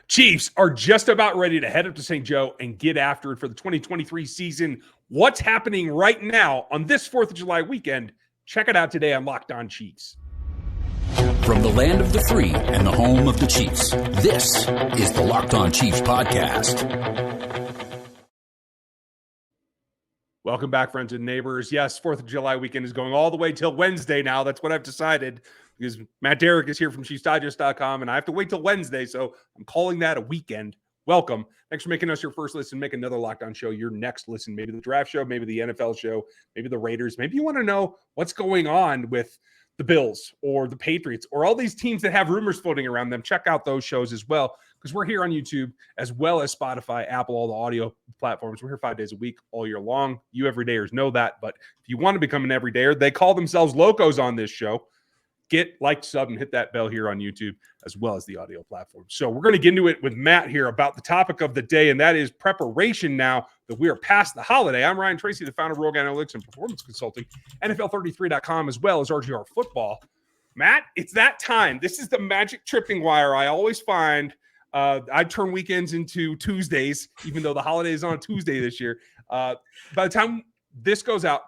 Chiefs are just about ready to head up to St. Joe and get after it for the 2023 season. What's happening right now on this 4th of July weekend? Check it out today on Locked On Chiefs. From the land of the free and the home of the Chiefs, this is the Locked On Chiefs podcast. Welcome back, friends and neighbors. Yes, 4th of July weekend is going all the way till Wednesday now. That's what I've decided because Matt Derrick is here from ChiefsDigest.com, and I have to wait till Wednesday, so I'm calling that a weekend. Welcome. Thanks for making us your first listen. Make another Locked On show your next listen. Maybe the draft show, maybe the NFL show, maybe the Raiders. Maybe you want to know what's going on with the Bills or the Patriots or all these teams that have rumors floating around them. Check out those shows as well because we're here on YouTube as well as Spotify, Apple, all the audio platforms. We're here 5 days a week all year long. You everydayers know that, but if you want to become an everydayer, they call themselves locos on this show. Get like, sub, and hit that bell here on YouTube as well as the audio platform. So we're going to get into it with Matt here about the topic of the day, and that is preparation now that we are past the holiday. I'm Ryan Tracy, the founder of Rogue Analytics and Performance Consulting, NFL33.com, as well as RGR Football. Matt, it's that time. This is the magic tripping wire I always find. I turn weekends into Tuesdays, even though the holiday is on Tuesday this year. By the time this goes out,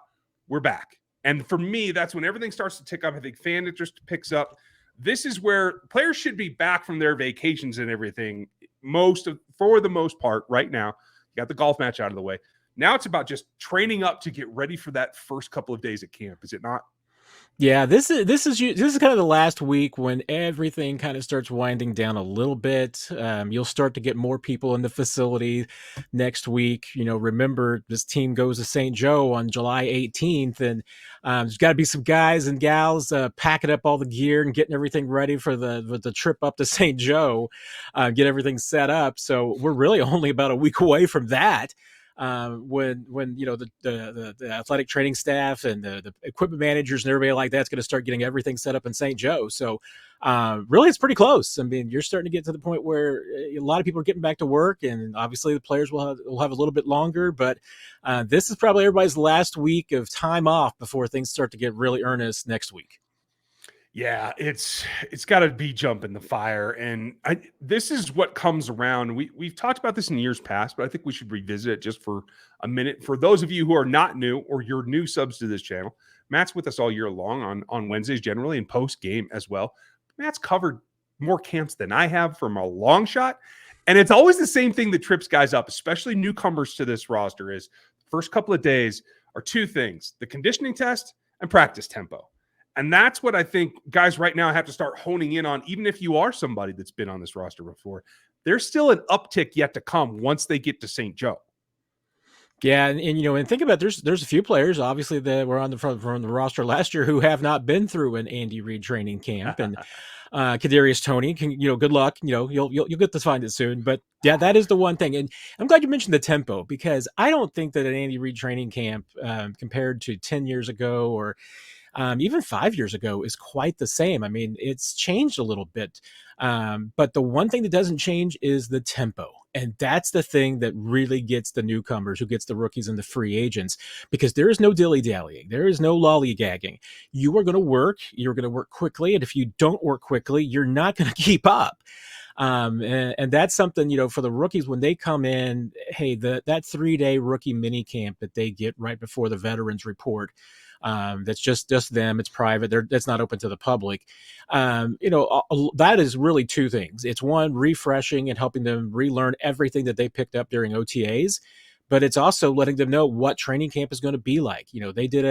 we're back. And for me, that's when everything starts to tick up. I think fan interest picks up. This is where players should be back from their vacations and everything. For the most part, right now, you got the golf match out of the way. Now it's about just training up to get ready for that first couple of days at camp. Is it not? Yeah, this is kind of the last week when everything kind of starts winding down a little bit. You'll start to get more people in the facility next week. You know, remember this team goes to St. Joe on July 18th, and there's got to be some guys and gals packing up all the gear and getting everything ready for the trip up to St. Joe, get everything set up. So we're really only about a week away from that. When you know the athletic training staff and the equipment managers and everybody like that's going to start getting everything set up in St. Joe. So really it's pretty close. I mean, you're starting to get to the point where a lot of people are getting back to work, and obviously the players will have a little bit longer, but this is probably everybody's last week of time off before things start to get really earnest next week. Yeah, it's got to be jumping the fire. And this is what comes around. We've talked about this in years past, but I think we should revisit it just for a minute. For those of you who are not new or you're new subs to this channel, Matt's with us all year long on Wednesdays generally and post-game as well. Matt's covered more camps than I have from a long shot. And it's always the same thing that trips guys up, especially newcomers to this roster, is the first couple of days are two things: the conditioning test and practice tempo. And that's what I think guys right now have to start honing in on, even if you are somebody that's been on this roster before. There's still an uptick yet to come once they get to St. Joe. Yeah, and you know, and think about there's a few players obviously that were on the front from the roster last year who have not been through an Andy Reid training camp, and Kadarius Toney good luck. You know, you'll get to find it soon. But yeah, that is the one thing, and I'm glad you mentioned the tempo, because I don't think that an Andy Reid training camp compared to 10 years ago or even 5 years ago is quite the same. I mean, it's changed a little bit. But the one thing that doesn't change is the tempo. And that's the thing that really gets the newcomers, who gets the rookies and the free agents, because there is no dilly-dallying. There is no lollygagging. You are going to work. You're going to work quickly. And if you don't work quickly, you're not going to keep up. And that's something, you know, for the rookies when they come in, hey, that 3-day rookie mini camp that they get right before the veterans report, that's just them. It's private. That's not open to the public. That is really two things. It's one, refreshing and helping them relearn everything that they picked up during OTAs, but it's also letting them know what training camp is going to be like. You know, they did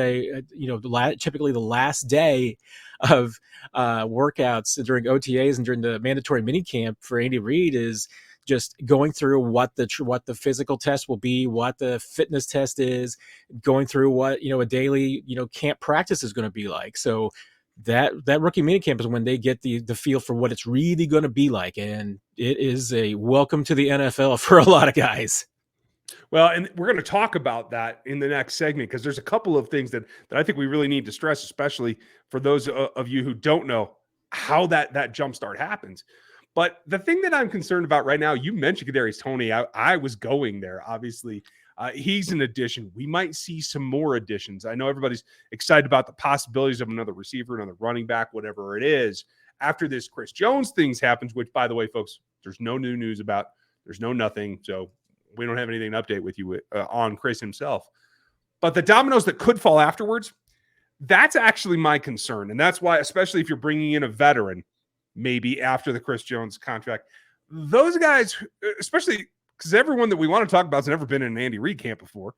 typically the last day of workouts during OTAs and during the mandatory mini camp for Andy Reid is just going through what the physical test will be, what the fitness test is, going through what, you know, a daily, you know, camp practice is going to be like. So that rookie minicamp is when they get the feel for what it's really going to be like. And it is a welcome to the NFL for a lot of guys. Well, and we're going to talk about that in the next segment, because there's a couple of things that I think we really need to stress, especially for those of you who don't know how that jumpstart happens. But the thing that I'm concerned about right now, you mentioned Kadarius Toney. I was going there. Obviously, he's an addition. We might see some more additions. I know everybody's excited about the possibilities of another receiver, another running back, whatever it is. after this Chris Jones things happens, which, by the way, folks, there's no new news about. There's no nothing. So we don't have anything to update with you on Chris himself. But the dominoes that could fall afterwards, that's actually my concern. And that's why, especially if you're bringing in a veteran, maybe after the Chris Jones contract, those guys, especially because everyone that we want to talk about has never been in an Andy Reid camp before.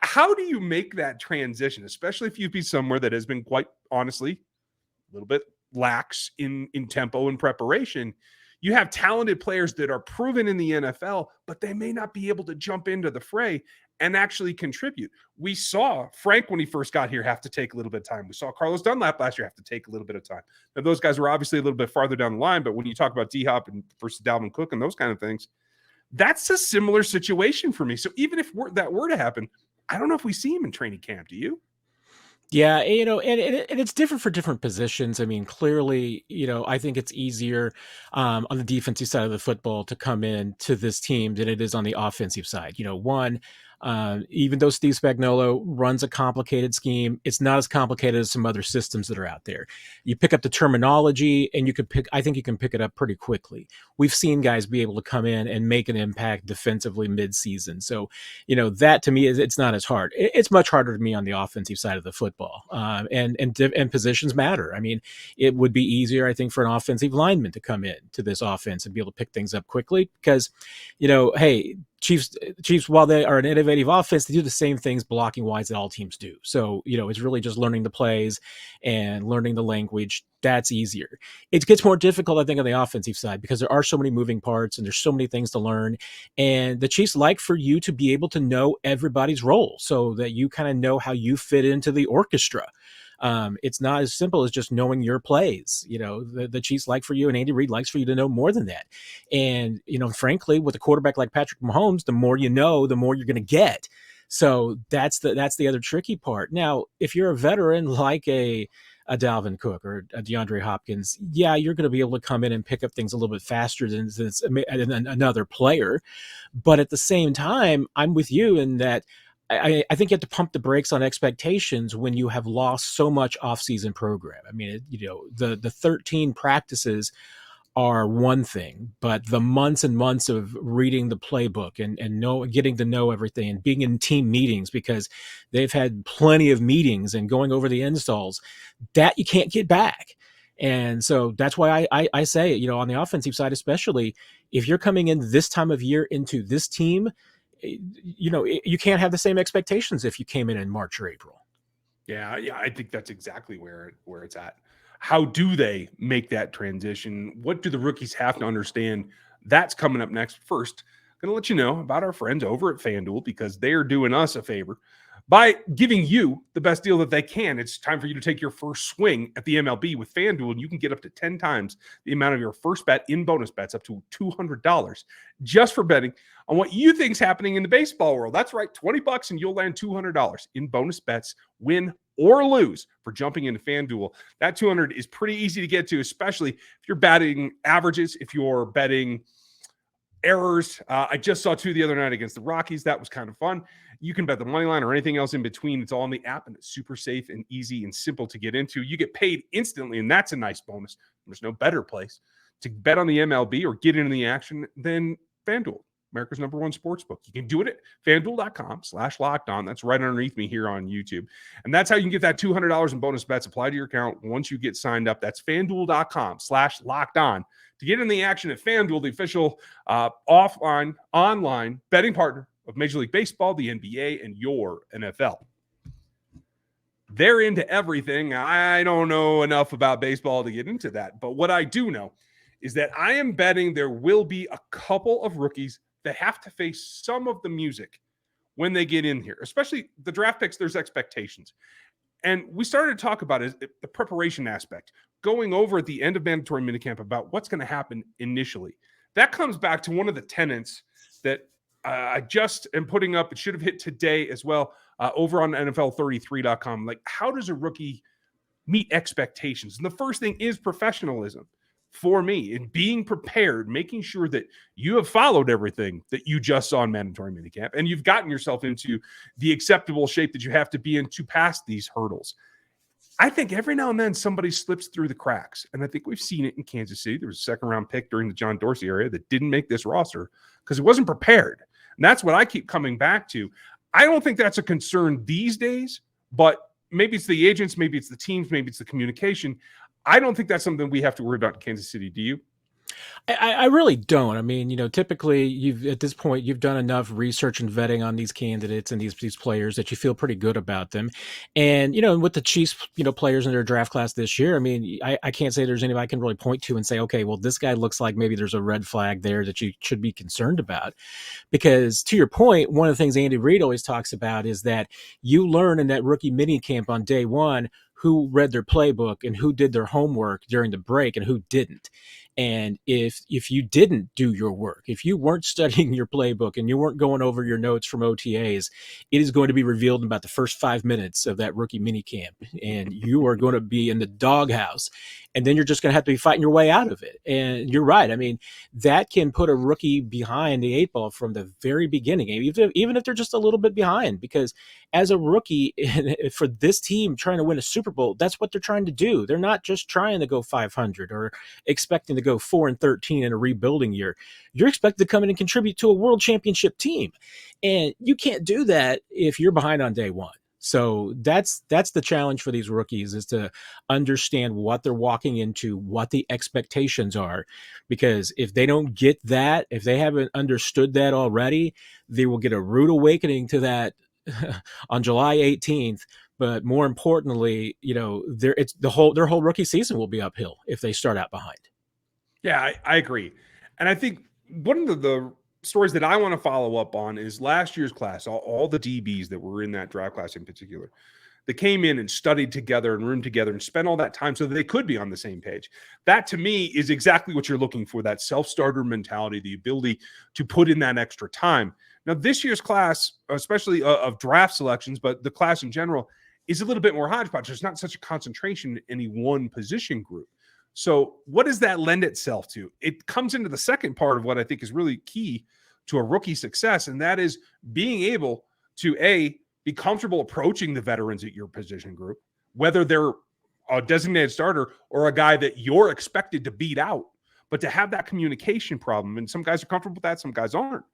How do you make that transition, especially if you be somewhere that has been quite honestly a little bit lax in tempo and preparation? You have talented players that are proven in the NFL, but they may not be able to jump into the fray and actually contribute. We saw Frank, when he first got here, have to take a little bit of time. We saw Carlos Dunlap last year have to take a little bit of time. Now, those guys were obviously a little bit farther down the line, but when you talk about D-Hop and versus Dalvin Cook and those kind of things, that's a similar situation for me. So even if that were to happen, I don't know if we see him in training camp. Do you? Yeah, and it's different for different positions. I mean, clearly, I think it's easier on the defensive side of the football to come in to this team than it is on the offensive side. Even though Steve Spagnuolo runs a complicated scheme, it's not as complicated as some other systems that are out there. You pick up the terminology and I think you can pick it up pretty quickly. We've seen guys be able to come in and make an impact defensively mid-season. So, that to me it's not as hard. It's much harder to me on the offensive side of the football. And positions matter. I mean, it would be easier, I think, for an offensive lineman to come in to this offense and be able to pick things up quickly because, hey, Chiefs, while they are an innovative offense, they do the same things blocking wise that all teams do. So, it's really just learning the plays and learning the language. That's easier. It gets more difficult, I think, on the offensive side because there are so many moving parts and there's so many things to learn. And the Chiefs like for you to be able to know everybody's role so that you kind of know how you fit into the orchestra. It's not as simple as just knowing your plays. The Chiefs like for you, and Andy Reid likes for you to know more than that. And, frankly, with a quarterback like Patrick Mahomes, the more you know, the more you're going to get. So that's the other tricky part. Now, if you're a veteran like a Dalvin Cook or a DeAndre Hopkins, yeah, you're going to be able to come in and pick up things a little bit faster than another player. But at the same time, I'm with you in that I think you have to pump the brakes on expectations when you have lost so much off-season program. I mean, the 13 practices are one thing, but the months and months of reading the playbook and getting to know everything and being in team meetings because they've had plenty of meetings and going over the installs that you can't get back. And so that's why I say, on the offensive side, especially if you're coming in this time of year into this team, you can't have the same expectations if you came in March or April. Yeah, I think that's exactly where it's at. How do they make that transition? What do the rookies have to understand? That's coming up next. First, I'm going to let you know about our friends over at FanDuel because they are doing us a favor by giving you the best deal that they can. It's time for you to take your first swing at the MLB with FanDuel, and you can get up to 10 times the amount of your first bet in bonus bets, up to $200, just for betting on what you think is happening in the baseball world. That's right, $20 and you'll land $200 in bonus bets, win or lose, for jumping into FanDuel. That $200 is pretty easy to get to, especially if you're betting averages, if you're betting errors. I just saw two the other night against the Rockies. That was kind of fun. You can bet the money line or anything else in between. It's all on the app, and it's super safe and easy and simple to get into. You get paid instantly, and that's a nice bonus. There's no better place to bet on the MLB or get into the action than FanDuel, America's #1 sportsbook. You can do it at FanDuel.com/lockedon. That's right underneath me here on YouTube. And that's how you can get that $200 in bonus bets applied to your account once you get signed up. That's FanDuel.com/lockedon to get in the action at FanDuel, the official online betting partner of Major League Baseball, the NBA, and your NFL. They're into everything. I don't know enough about baseball to get into that. But what I do know is that I am betting there will be a couple of rookies that have to face some of the music when they get in here, especially the draft picks. There's expectations. And we started to talk about the preparation aspect, going over at the end of mandatory minicamp about what's going to happen initially. That comes back to one of the tenets that I just am putting up. It should have hit today as well over on NFL33.com. Like, how does a rookie meet expectations? And the first thing is professionalism for me, in being prepared, making sure that you have followed everything that you just saw in mandatory minicamp, and you've gotten yourself into the acceptable shape that you have to be in to pass these hurdles. I think every now and then somebody slips through the cracks. And I think we've seen it in Kansas City. There was a second-round pick during the John Dorsey area that didn't make this roster because it wasn't prepared. And that's what I keep coming back to. I don't think that's a concern these days, but maybe it's the agents, maybe it's the teams, maybe it's the communication. I don't think that's something we have to worry about in Kansas City. Do you? I really don't. I mean, typically at this point you've done enough research and vetting on these candidates and these players that you feel pretty good about them. And with the Chiefs, players in their draft class this year, I mean, I can't say there's anybody I can really point to and say, okay, well, this guy looks like maybe there's a red flag there that you should be concerned about. Because to your point, one of the things Andy Reid always talks about is that you learn in that rookie mini camp on day one who read their playbook and who did their homework during the break and who didn't. And if you didn't do your work, if you weren't studying your playbook and you weren't going over your notes from OTAs, it is going to be revealed in about the first 5 minutes of that rookie minicamp. And you are going to be in the doghouse. And then you're just going to have to be fighting your way out of it. And you're right. I mean, that can put a rookie behind the 8 ball from the very beginning, even if they're just a little bit behind, because as a rookie for this team trying to win a Super Bowl, that's what they're trying to do. They're not just trying to go 500 or expecting to go 4-13 in a rebuilding year. You're expected to come in and contribute to a world championship team. And you can't do that if you're behind on day one. So that's the challenge for these rookies, is to understand what they're walking into, what the expectations are, because if they don't get that, if they haven't understood that already, they will get a rude awakening to that on July 18th. But more importantly, their whole rookie season will be uphill if they start out behind. Yeah, I agree. And I think one of the stories that I want to follow up on is last year's class, all the DBs that were in that draft class in particular, that came in and studied together and roomed together and spent all that time so that they could be on the same page. That, to me, is exactly what you're looking for, that self-starter mentality, the ability to put in that extra time. Now, this year's class, especially of draft selections, but the class in general, is a little bit more hodgepodge. There's not such a concentration in any one position group. So what does that lend itself to? It comes into the second part of what I think is really key to a rookie success, and that is being able to, be comfortable approaching the veterans at your position group, whether they're a designated starter or a guy that you're expected to beat out, but to have that communication problem. And some guys are comfortable with that, some guys aren't.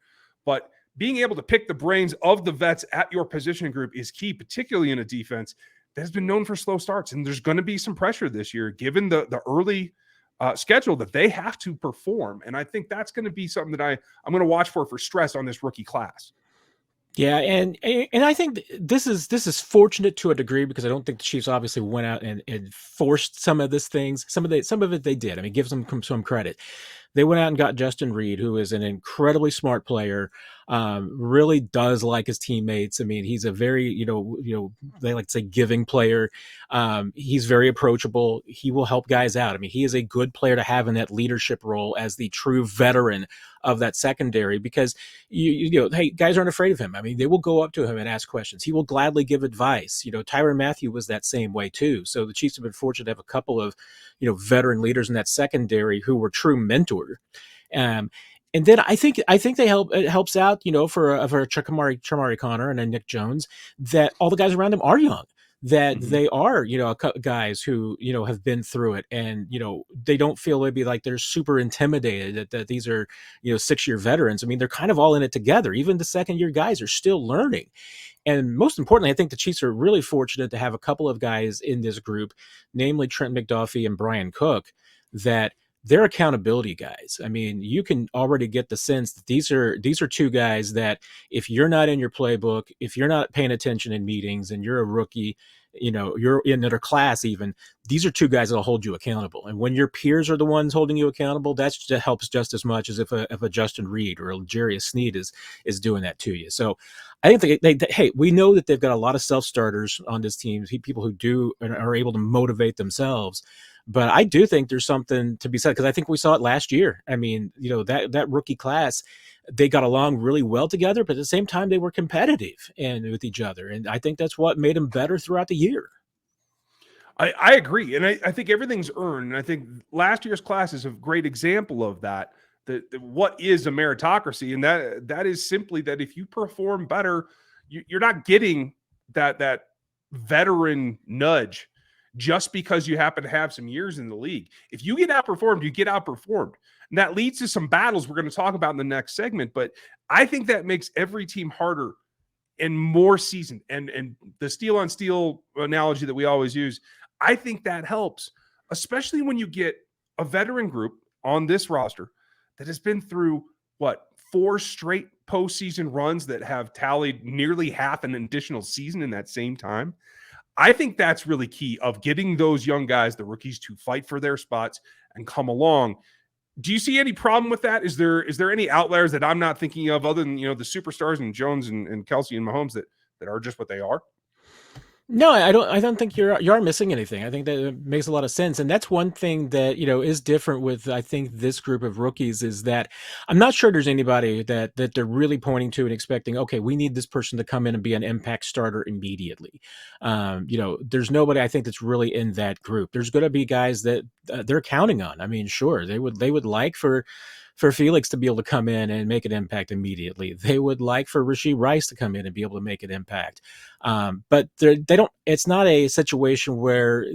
But being able to pick the brains of the vets at your position group is key, particularly in a defense that has been known for slow starts. And there's going to be some pressure this year, given the early schedule that they have to perform. And I think that's going to be something that I'm going to watch for stress on this rookie class. Yeah, and I think this is fortunate to a degree, because I don't think the Chiefs obviously went out and forced some of these things. Some of it they did. I mean, give them some credit. They went out and got Justin Reed, who is an incredibly smart player, really does like his teammates. I mean, he's a very, they like to say giving player. He's very approachable. He will help guys out. I mean, he is a good player to have in that leadership role as the true veteran of that secondary, because hey, guys aren't afraid of him. I mean, they will go up to him and ask questions. He will gladly give advice. Tyrann Mathieu was that same way too. So the Chiefs have been fortunate to have a couple of, veteran leaders in that secondary who were true mentors. And then I think it helps out, for Chamari Connor and then Nic Jones, that all the guys around them are young, that they are, guys who, have been through it, and, they don't feel maybe like they're super intimidated that these are, 6-year veterans. I mean, they're kind of all in it together. Even the second-year guys are still learning. And most importantly, I think the Chiefs are really fortunate to have a couple of guys in this group, namely Trent McDuffie and Brian Cook, that they're accountability guys. I mean, you can already get the sense that these are two guys that if you're not in your playbook, if you're not paying attention in meetings and you're a rookie, you're in another class even, these are two guys that'll hold you accountable. And when your peers are the ones holding you accountable, that helps just as much as if a Justin Reed or a Jarius Sneed is doing that to you. So I think hey, we know that they've got a lot of self-starters on this team, people who do and are able to motivate themselves. But I do think there's something to be said, because I think we saw it last year. I mean, that rookie class, they got along really well together, but at the same time, they were competitive and with each other. And I think that's what made them better throughout the year. I agree. And I think everything's earned. And I think last year's class is a great example of that. What is a meritocracy? And that is simply that if you perform better, you're not getting that veteran nudge just because you happen to have some years in the league. If you get outperformed, you get outperformed. And that leads to some battles we're going to talk about in the next segment. But I think that makes every team harder and more seasoned. And the steel on steel analogy that we always use, I think that helps, especially when you get a veteran group on this roster that has been through, 4 straight postseason runs that have tallied nearly half an additional season in that same time. I think that's really key of getting those young guys, the rookies, to fight for their spots and come along. Do you see any problem with that? Is there any outliers that I'm not thinking of other than, the superstars and Jones and Kelsey and Mahomes that are just what they are? No, I don't think you are missing anything. I think that it makes a lot of sense. And that's one thing that, is different with, I think, this group of rookies is that I'm not sure there's anybody that they're really pointing to and expecting, okay, we need this person to come in and be an impact starter immediately. There's nobody I think that's really in that group. There's going to be guys that they're counting on. I mean, sure, they would like for Felix to be able to come in and make an impact immediately. They would like for Rashee Rice to come in and be able to make an impact. But they don't, it's not a situation where,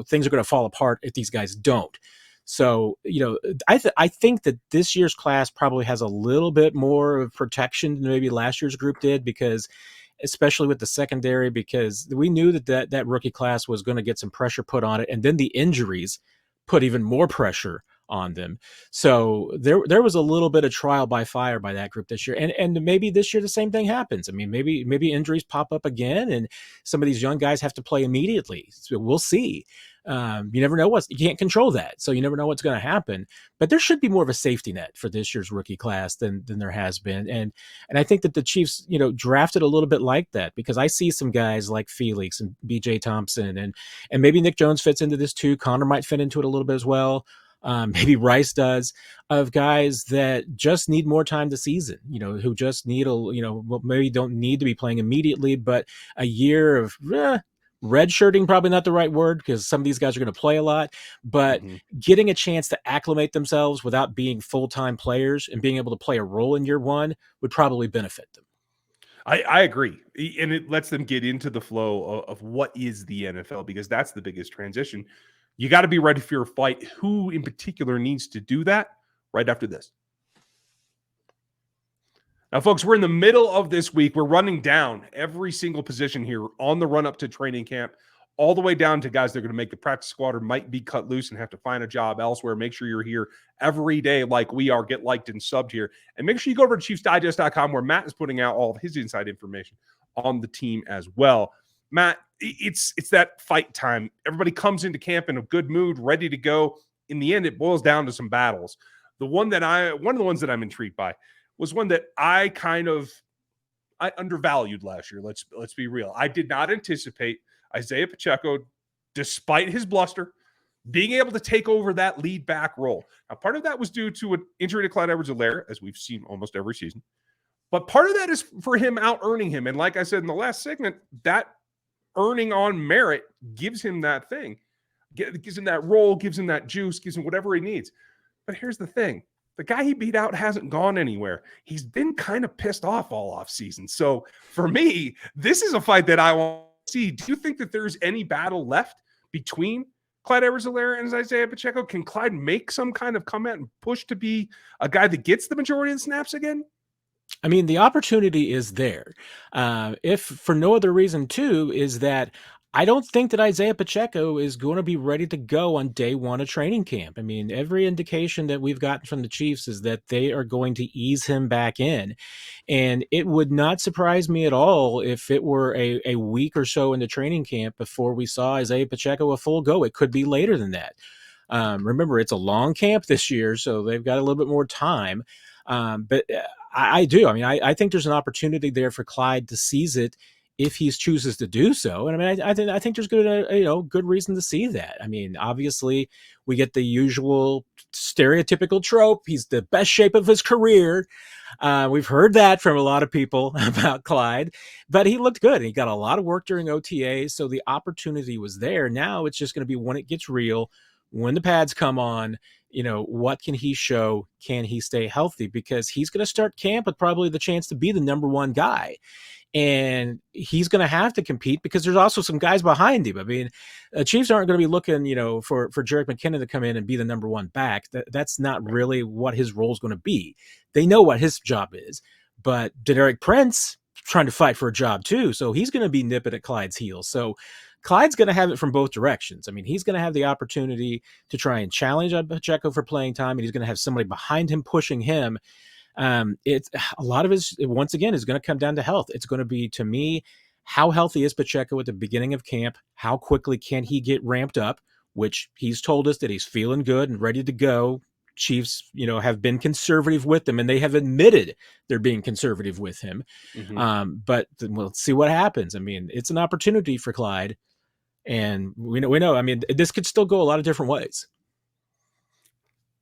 things are going to fall apart if these guys don't. So, I think that this year's class probably has a little bit more of protection than maybe last year's group did, because especially with the secondary, because we knew that rookie class was going to get some pressure put on it. And then the injuries put even more pressure on them. So there was a little bit of trial by fire by that group this year. And maybe this year the same thing happens. I mean, maybe injuries pop up again and some of these young guys have to play immediately. So we'll see. You never know you can't control that. So you never know what's going to happen, but there should be more of a safety net for this year's rookie class than there has been. And I think that the Chiefs, drafted a little bit like that, because I see some guys like Felix and BJ Thompson and maybe Nic Jones fits into this too. Connor might fit into it a little bit as well. Maybe Rice does, of guys that just need more time this season, who just need maybe don't need to be playing immediately, but a year of redshirting, probably not the right word, because some of these guys are going to play a lot, but getting a chance to acclimate themselves without being full-time players and being able to play a role in year one would probably benefit them. I agree. And it lets them get into the flow of what is the NFL, because that's the biggest transition. You got to be ready for your fight. Who in particular needs to do that? Right after this. Now, folks, we're in the middle of this week. We're running down every single position here on the run up to training camp, all the way down to guys that are going to make the practice squad or might be cut loose and have to find a job elsewhere. Make sure you're here every day like we are. Get liked and subbed here. And make sure you go over to ChiefsDigest.com, where Matt is putting out all of his inside information on the team as well. Matt, it's that fight time. Everybody comes into camp in a good mood, ready to go. In the end, it boils down to some battles. One of the ones that I'm intrigued by was one that I undervalued last year. Let's be real. I did not anticipate Isaiah Pacheco, despite his bluster, being able to take over that lead back role. Now, part of that was due to an injury to Clyde Edwards-Helaire, as we've seen almost every season. But part of that is for him out-earning him. And like I said in the last segment, that earning on merit gives him that thing, gives him that role, gives him that juice, gives him whatever he needs. But here's the thing. The guy he beat out hasn't gone anywhere. He's been kind of pissed off all off season. So for me, this is a fight that I want to see. Do you think that there's any battle left between Clyde Edwards-Helaire and Isaiah Pacheco? Can Clyde make some kind of comeback and push to be a guy that gets the majority of the snaps again? I mean, the opportunity is there. If for no other reason, too, is that I don't think that Isaiah Pacheco is going to be ready to go on day one of training camp. I mean, every indication that we've gotten from the Chiefs is that they are going to ease him back in. And it would not surprise me at all if it were a week or so into training camp before we saw Isaiah Pacheco a full go. It could be later than that. Remember, it's a long camp this year, so they've got a little bit more time. But I do. I mean, I think there's an opportunity there for Clyde to seize it if he chooses to do so. And I mean, I think there's good reason to see that. I mean, obviously we get the usual stereotypical trope. He's the best shape of his career. We've heard that from a lot of people about Clyde, but he looked good. He got a lot of work during OTAs. So the opportunity was there. Now it's just going to be when it gets real, when the pads come on, what can he show? Can he stay healthy? Because he's going to start camp with probably the chance to be the number one guy. And he's going to have to compete because there's also some guys behind him. I mean, Chiefs aren't going to be looking, for Jerick McKinnon to come in and be the number one back. That's not really what his role is going to be. They know what his job is, but Deneric Prince trying to fight for a job too. So he's going to be nipping at Clyde's heels. So Clyde's going to have it from both directions. I mean, he's going to have the opportunity to try and challenge Pacheco for playing time, and he's going to have somebody behind him pushing him. It's a lot of his, once again, is going to come down to health. It's going to be, to me, how healthy is Pacheco at the beginning of camp? How quickly can he get ramped up? Which he's told us that he's feeling good and ready to go. Chiefs, have been conservative with him, and they have admitted they're being conservative with him. But we'll see what happens. I mean, it's an opportunity for Clyde, and we know. I mean, this could still go a lot of different ways.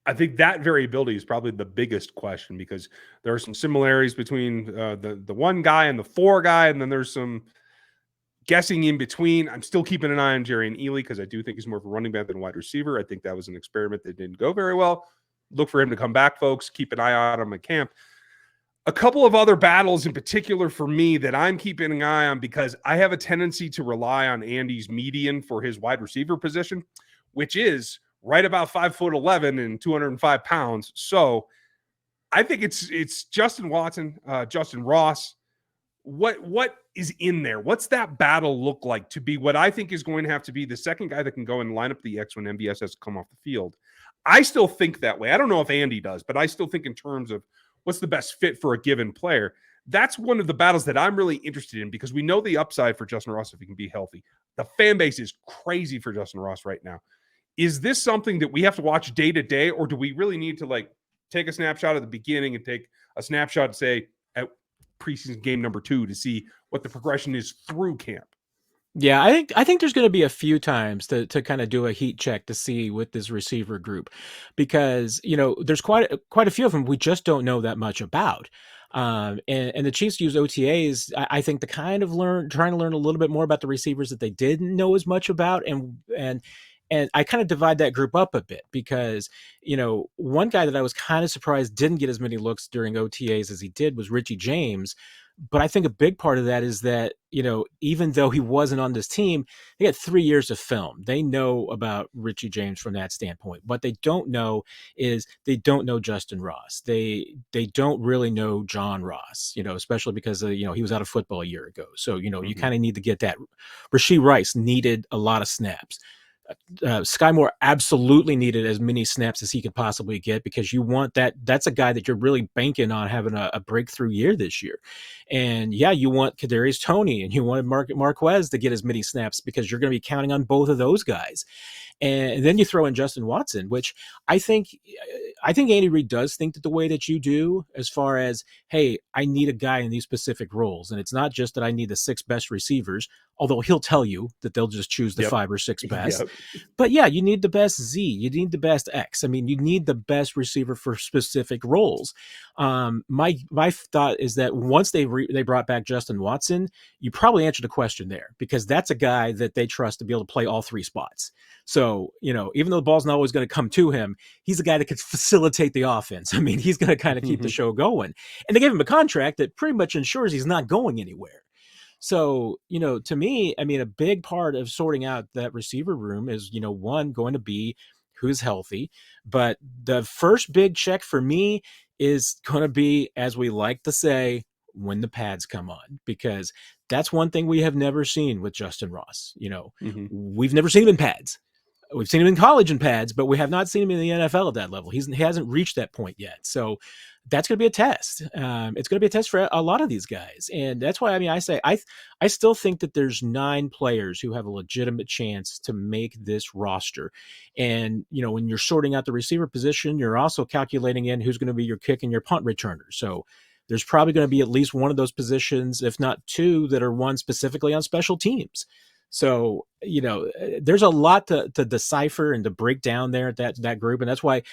I think that variability is probably the biggest question, because there are some similarities between the one guy and the four guy, and then there's some guessing in between. I'm still keeping an eye on Jerry and Ely because I do think he's more of a running back than a wide receiver. I think that was an experiment that didn't go very well. Look for him to come back, folks. Keep an eye out on him at camp. A couple of other battles in particular for me that I'm keeping an eye on, because I have a tendency to rely on Andy's median for his wide receiver position, which is right about 5'11" and 205 pounds. So I think it's Justin Watson, Justin Ross. What is in there? What's that battle look like to be what I think is going to have to be the second guy that can go and line up the X when MVS has to come off the field? I still think that way. I don't know if Andy does, but I still think in terms of what's the best fit for a given player. That's one of the battles that I'm really interested in, because we know the upside for Justin Ross if he can be healthy. The fan base is crazy for Justin Ross right now. Is this something that we have to watch day to day, or do we really need to take a snapshot at the beginning and take a snapshot, say, at preseason game number 2 to see what the progression is through camp? Yeah, I think there's going to be a few times to kind of do a heat check to see with this receiver group, because there's quite a few of them we just don't know that much about. And the Chiefs use OTAs, I think, to kind of trying to learn a little bit more about the receivers that they didn't know as much about, and I kind of divide that group up a bit, because one guy that I was kind of surprised didn't get as many looks during OTAs as he did was Richie James. But I think a big part of that is that, even though he wasn't on this team, they had 3 years of film. They know about Richie James from that standpoint. What they don't know is they don't know Justin Ross. They don't really know John Ross, especially because, he was out of football a year ago. So, you kind of need to get that. Rashee Rice needed a lot of snaps. Sky Moore absolutely needed as many snaps as he could possibly get, because you want that. That's a guy that you're really banking on having a breakthrough year this year. And yeah, you want Kadarius Toney and you want Marquez to get as many snaps, because you're going to be counting on both of those guys. And then you throw in Justin Watson, which I think Andy Reid does think that the way that you do, as far as, hey, I need a guy in these specific roles. And it's not just that I need the 6 best receivers, although he'll tell you that they'll just choose the 5 or 6 best. But yeah, you need the best Z, you need the best X. I mean, you need the best receiver for specific roles. My thought is that once they brought back Justin Watson, you probably answered the question there, because that's a guy that they trust to be able to play all 3 spots. So, even though the ball's not always going to come to him, he's a guy that could facilitate the offense. I mean, he's going to kind of keep the show going. And they gave him a contract that pretty much ensures he's not going anywhere. So, to me, I mean, a big part of sorting out that receiver room is, one, going to be who's healthy. But the first big check for me is going to be, as we like to say, when the pads come on, because that's one thing we have never seen with Justin Ross. We've never seen him in pads. We've seen him in college in pads, but we have not seen him in the NFL at that level. He hasn't reached that point yet. So that's going to be a test. It's going to be a test for a lot of these guys. And that's why, I still think that there's 9 players who have a legitimate chance to make this roster. And, when you're sorting out the receiver position, you're also calculating in who's going to be your kick and your punt returner. So there's probably going to be at least one of those positions, if not 2, that are one specifically on special teams. So, there's a lot to decipher and to break down there at that group. And that's why,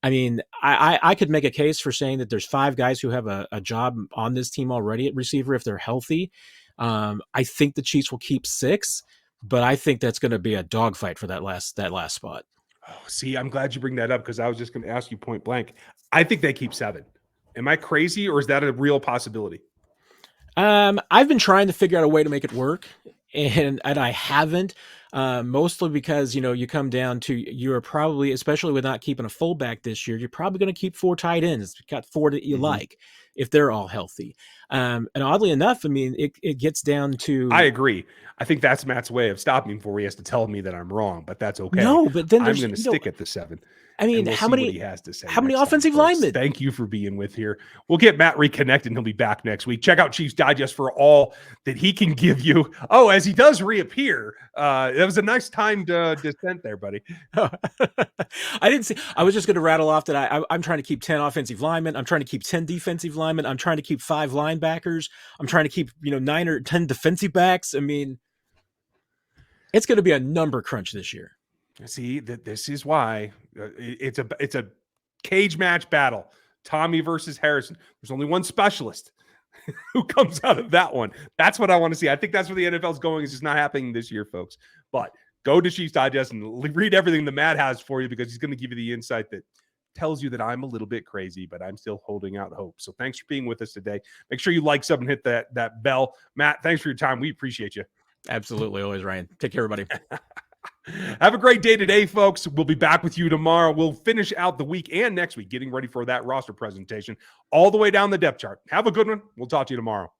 I could make a case for saying that there's 5 guys who have a job on this team already at receiver if they're healthy. I think the Chiefs will keep 6, but I think that's going to be a dogfight for that last spot. Oh, see, I'm glad you bring that up because I was just going to ask you point blank. I think they keep 7. Am I crazy or is that a real possibility? I've been trying to figure out a way to make it work, and I haven't. Mostly because you come down to you're probably, especially with not keeping a fullback this year, you're probably going to keep 4 tight ends. You got 4 that you like if they're all healthy. And oddly enough, I mean, it gets down to I agree. I think that's Matt's way of stopping me before he has to tell me that I'm wrong, but that's okay. no, but then I'm there's going to stick at the 7. I mean, And we'll see what he has to say. how many next time, offensive folks. linemen? Thank you for being with here. We'll get Matt reconnected and he'll be back next week. Check out Chiefs Digest for all that he can give you. Oh, as he does reappear. That was a nice timed descent there, buddy. I didn't see. I was just going to rattle off that I'm trying to keep 10 offensive linemen. I'm trying to keep 10 defensive linemen. I'm trying to keep 5 linebackers. I'm trying to keep 9 or 10 defensive backs. I mean, it's going to be a number crunch this year. See, this is why it's a cage match battle. Tommy versus Harrison. There's only one specialist who comes out of that one. That's what I want to see. I think that's where the NFL's going. It's just not happening this year, folks. But go to Chiefs Digest and read everything the Matt has for you because he's going to give you the insight that tells you that I'm a little bit crazy, but I'm still holding out hope. So thanks for being with us today. Make sure you like, sub, and hit that bell. Matt, thanks for your time. We appreciate you. Absolutely. Always, Ryan. Take care, everybody. Have a great day today, folks. We'll be back with you tomorrow. We'll finish out the week and next week getting ready for that roster presentation all the way down the depth chart. Have a good one. We'll talk to you tomorrow.